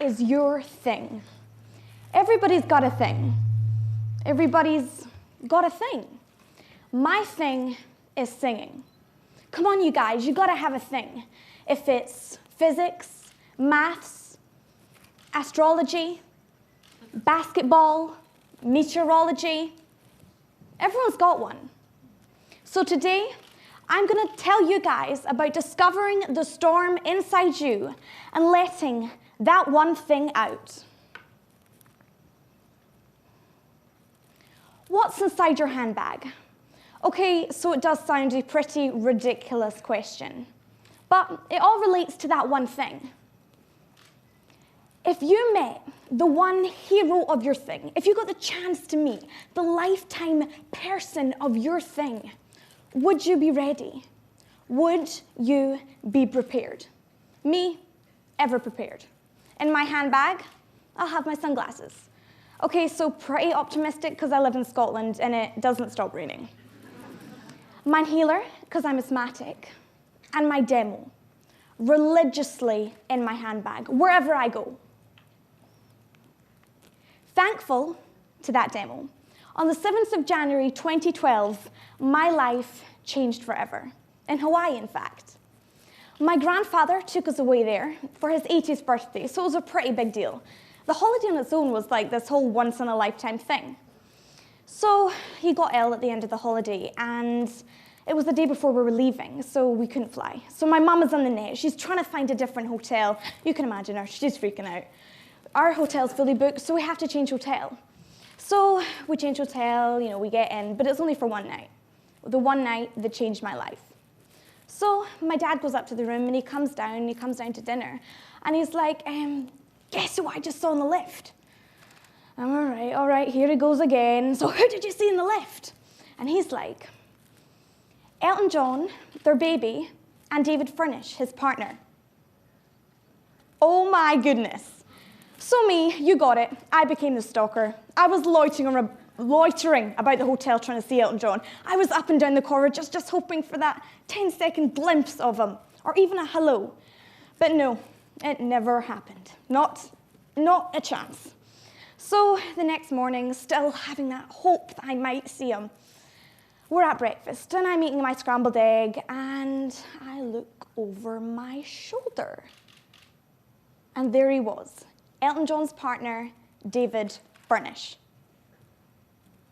is your thing? Everybody's got a thing. Everybody's got a thing. My thing is singing. Come on, you guys, you gotta have a thing. If it's physics, maths, astrology, basketball, meteorology, everyone's got one. So today, I'm gonna tell you guys about discovering the storm inside you and letting that one thing out. What's inside your handbag? Okay, so it does sound a pretty ridiculous question, but it all relates to that one thing. If you met the one hero of your thing, if you got the chance to meet the lifetime person of your thing, would you be ready? Would you be prepared? Me, ever prepared. In my handbag, I'll have my sunglasses. Okay, so pretty optimistic because I live in Scotland and it doesn't stop raining. My healer, because I'm asthmatic. And my demo, religiously in my handbag, wherever I go. Thankful to that demo. On the 7th of January 2012, my life changed forever. In Hawaii, in fact. My grandfather took us away there for his 80th birthday, so it was a pretty big deal. The holiday on its own was like this whole once-in-a-lifetime thing. So he got ill at the end of the holiday, and it was the day before we were leaving, so we couldn't fly. So my mum is on the net. She's trying to find a different hotel. You can imagine her. She's freaking out. Our hotel's fully booked, so we have to change hotel. So we change hotel, we get in, but it's only for one night. The one night that changed my life. So my dad goes up to the room, and he comes down to dinner, and he's like, guess who I just saw in the lift? I'm all right, here he goes again. So who did you see in the lift? And he's like, Elton John, their baby, and David Furnish, his partner. Oh my goodness. So me, you got it, I became the stalker. I was loitering about the hotel trying to see Elton John. I was up and down the corridor just hoping for that 10-second glimpse of him, or even a hello. But no, it never happened. Not a chance. So the next morning, still having that hope that I might see him, we're at breakfast, and I'm eating my scrambled egg, and I look over my shoulder. And there he was, Elton John's partner, David Furnish.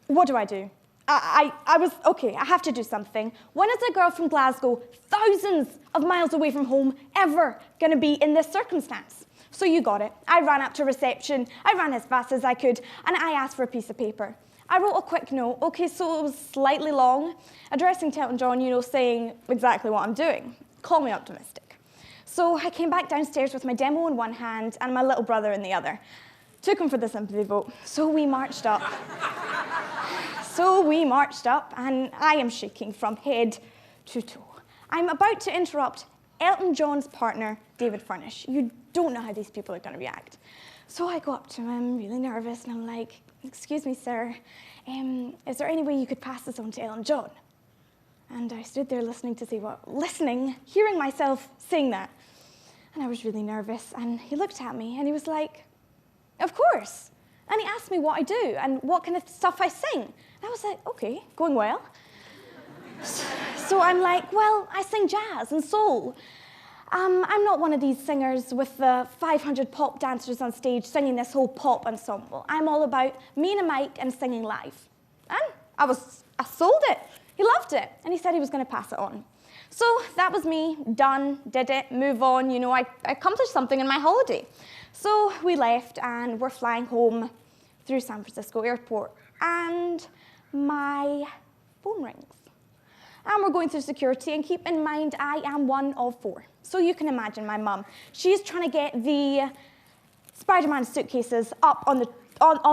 What do? I was, okay, I have to do something. When is a girl from Glasgow, thousands of miles away from home, ever going to be in this circumstance? So you got it. I ran up to reception, I ran as fast as I could, and I asked for a piece of paper. I wrote a quick note, okay, so it was slightly long, addressing to Elton John, saying exactly what I'm doing. Call me optimistic. So I came back downstairs with my demo in one hand and my little brother in the other. Took him for the sympathy vote. So we marched up, and I am shaking from head to toe. I'm about to interrupt Elton John's partner, David Furnish. You don't know how these people are going to react. So I go up to him, really nervous, and I'm like, excuse me, sir, is there any way you could pass this on to Elton John? And I stood there hearing myself sing that. And I was really nervous, and he looked at me, and he was like, of course. And he asked me what I do and what kind of stuff I sing. And I was like, okay, going well. So I'm like, well, I sing jazz and soul. I'm not one of these singers with the 500 pop dancers on stage singing this whole pop ensemble. I'm all about me and a mic and singing live. And I sold it. He loved it, and he said he was going to pass it on. So that was me, done, did it, move on. I accomplished something in my holiday. So we left, and we're flying home through San Francisco airport, and my phone rings. And we're going through security, and keep in mind, I am one of 4. So you can imagine my mum. She's trying to get the Spider-Man suitcases up on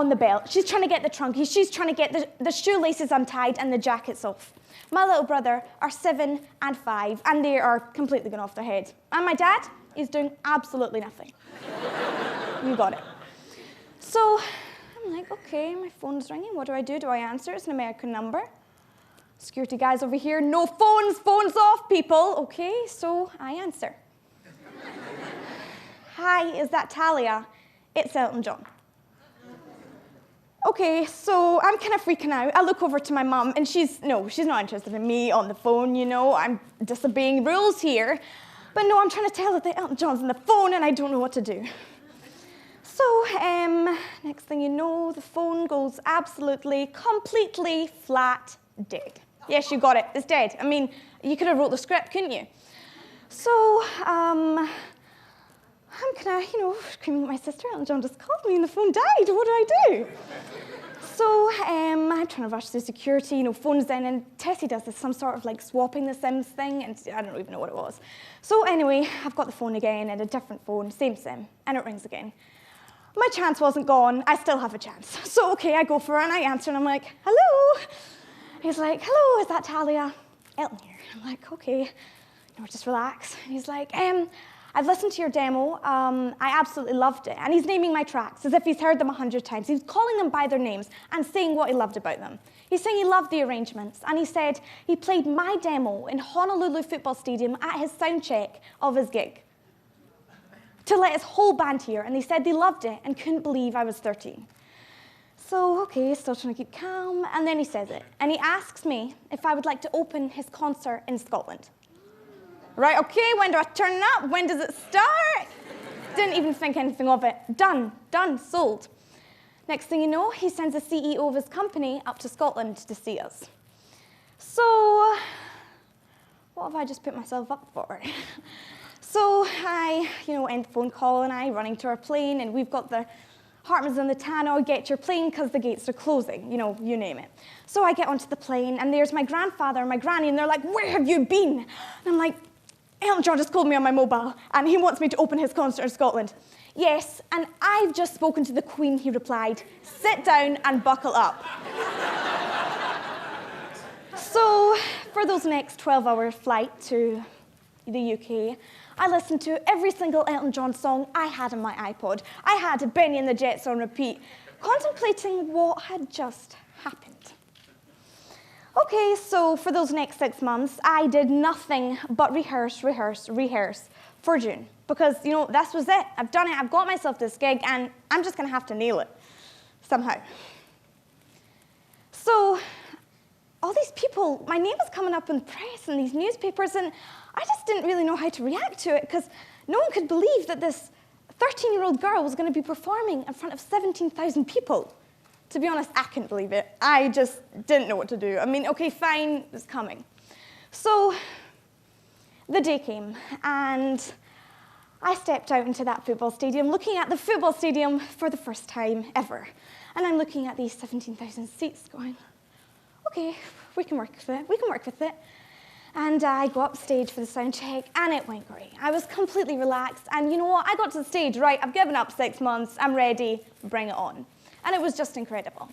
the belt. She's trying to get the trunkies. She's trying to get the shoelaces untied and the jackets off. My little brother are 7 and 5, and they are completely gone off their head. And my dad is doing absolutely nothing. You got it. So I'm like, okay, my phone's ringing. What do? Do I answer? It's an American number. Security guys over here, no phones off, people. Okay, so I answer. Hi, is that Tallia? it's Elton John. Okay, so I'm kind of freaking out. I look over to my mum, and she's not interested in me on the phone, I'm disobeying rules here. But no, I'm trying to tell her that Elton John's on the phone, and I don't know what to do. So, next thing you know, the phone goes absolutely, completely flat dead. Yes, you got it, it's dead. I mean, you could have wrote the script, couldn't you? So, I'm kind of, screaming at my sister. Elton John just called me and the phone died. What do I do? So I'm trying to rush through security, phone's in, and Tessie does this, some sort of like swapping the SIMs thing, and I don't even know what it was. So anyway, I've got the phone again, and a different phone, same SIM, and it rings again. My chance wasn't gone. I still have a chance. So okay, I go for it, and I answer, and I'm like, hello? He's like, hello, is that Tallia? Elton here. I'm like, okay, just relax. And he's like, I've listened to your demo, I absolutely loved it. And he's naming my tracks as if he's heard them 100 times. He's calling them by their names and saying what he loved about them. He's saying he loved the arrangements, and he said he played my demo in Honolulu Football Stadium at his sound check of his gig to let his whole band hear, and they said they loved it and couldn't believe I was 13. So, okay, still trying to keep calm, and then he says it, and he asks me if I would like to open his concert in Scotland. Right, okay, when do I turn up? When does it start? Didn't even think anything of it. Done, sold. Next thing you know, he sends the CEO of his company up to Scotland to see us. So, what have I just put myself up for? So I, end the phone call, and I running to our plane, and we've got the Hartmans and the Tannoy, get your plane because the gates are closing, you name it. So I get onto the plane, and there's my grandfather and my granny, and they're like, where have you been? And I'm like, Elton John just called me on my mobile, and he wants me to open his concert in Scotland. Yes, and I've just spoken to the Queen, he replied. Sit down and buckle up. So, for those next 12-hour flight to the UK, I listened to every single Elton John song I had on my iPod. I had Benny and the Jets on repeat, contemplating what had just happened. Okay, so for those next 6 months, I did nothing but rehearse for June. Because, this was it. I've done it, I've got myself this gig, and I'm just going to have to nail it somehow. So, all these people, my name was coming up in the press and these newspapers, and I just didn't really know how to react to it, because no one could believe that this 13-year-old girl was going to be performing in front of 17,000 people. To be honest, I couldn't believe it. I just didn't know what to do. I mean, okay, fine, it's coming. So the day came, and I stepped out into that football stadium, looking at the football stadium for the first time ever. And I'm looking at these 17,000 seats going, okay, we can work with it. And I go up stage for the sound check, and it went great. I was completely relaxed, and you know what? I got to the stage, right, I've given up 6 months, I'm ready, bring it on. And it was just incredible.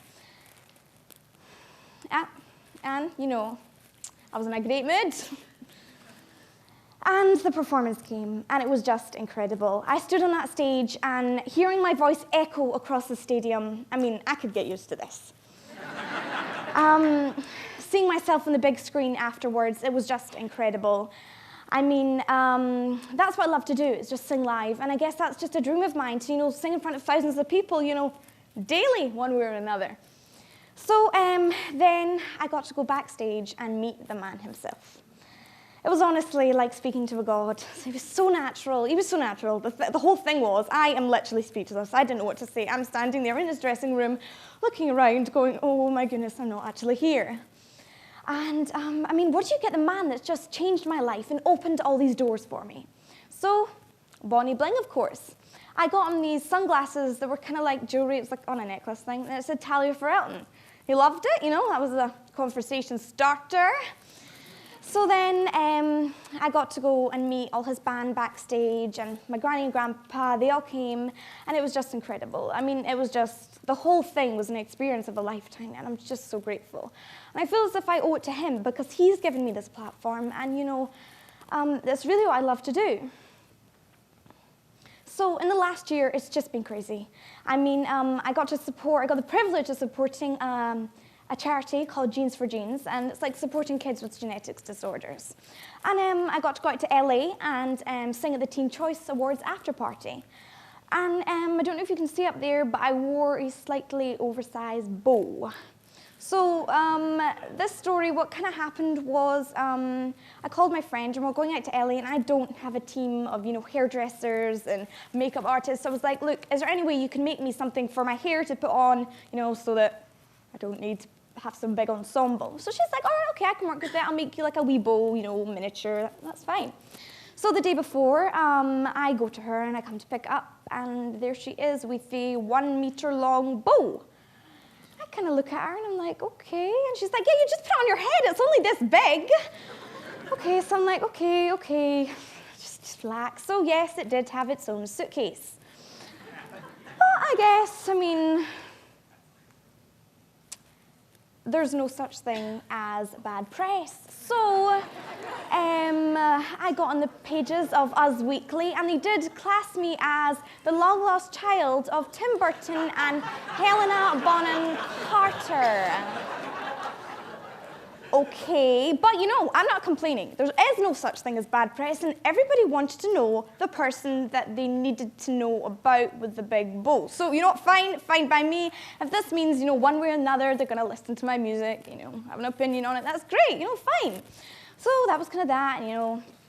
And, I was in a great mood. And the performance came, and it was just incredible. I stood on that stage, and hearing my voice echo across the stadium, I could get used to this. Seeing myself on the big screen afterwards, it was just incredible. That's what I love to do, is just sing live. And I guess that's just a dream of mine, to, sing in front of thousands of people, daily, one way or another. So then I got to go backstage and meet the man himself. It was honestly like speaking to a god. He was so natural. The whole thing was, I am literally speechless. I didn't know what to say. I'm standing there in his dressing room, looking around, going, oh my goodness, I'm not actually here. And, what do you get the man that's just changed my life and opened all these doors for me? So, Bonnie Bling, of course. I got him these sunglasses that were kind of like jewelry. It was like on a necklace thing, and it said Tallia for Elton. He loved it, that was a conversation starter. So then I got to go and meet all his band backstage, and my granny and grandpa, they all came, and it was just incredible. It was just, the whole thing was an experience of a lifetime, and I'm just so grateful. And I feel as if I owe it to him, because he's given me this platform, and that's really what I love to do. So in the last year, it's just been crazy. I got the privilege of supporting a charity called Genes for Genes, and it's like supporting kids with genetics disorders. And I got to go out to LA and sing at the Teen Choice Awards after party. And I don't know if you can see up there, but I wore a slightly oversized bow. So this story, what kind of happened was I called my friend and we're going out to LA, and I don't have a team of hairdressers and makeup artists. So I was like, look, is there any way you can make me something for my hair to put on, so that I don't need to have some big ensemble? So she's like, all right, okay, I can work with that. I'll make you like a wee bow, miniature. That's fine. So the day before, I go to her and I come to pick up, and there she is with a 1 meter long bow. I kind of look at her and I'm like, okay. And she's like, yeah, you just put it on your head. It's only this big. Okay, so I'm like, okay. Just relax. So yes, it did have its own suitcase. But I guess, there's no such thing as bad press. So I got on the pages of Us Weekly, and they did class me as the long-lost child of Tim Burton and Helena Bonham Carter. Okay, but I'm not complaining. There is no such thing as bad press, and everybody wanted to know the person that they needed to know about with the big bow. So, fine by me. If this means, one way or another, they're gonna listen to my music, have an opinion on it, that's great, fine. So that was kind of that,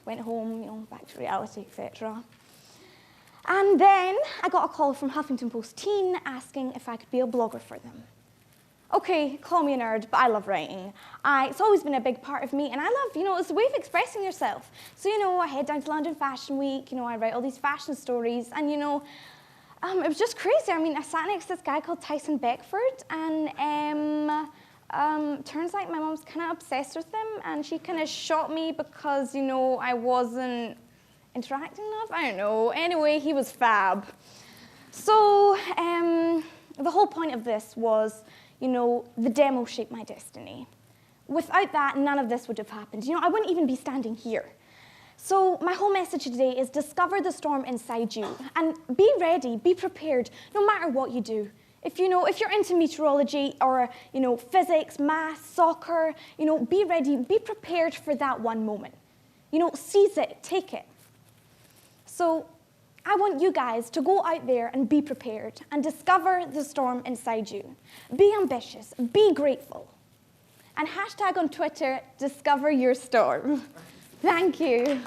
went home, back to reality, etc. And then I got a call from Huffington Post Teen asking if I could be a blogger for them. Okay, call me a nerd, but I love writing. It's always been a big part of me, and I love, it's a way of expressing yourself. So, I head down to London Fashion Week, I write all these fashion stories, and, it was just crazy. I sat next to this guy called Tyson Beckford, and turns out my mom's kind of obsessed with him, and she kind of shot me because, I wasn't interacting enough. I don't know. Anyway, he was fab. So, the whole point of this was, the demo shaped my destiny. Without that, none of this would have happened. I wouldn't even be standing here. So my whole message today is discover the storm inside you, and be ready, be prepared, no matter what you do. If you're into meteorology or physics, math, soccer, be ready, be prepared for that one moment. Seize it, take it. So I want you guys to go out there and be prepared and discover the storm inside you. Be ambitious, be grateful. And hashtag on Twitter, discover your storm. Thank you.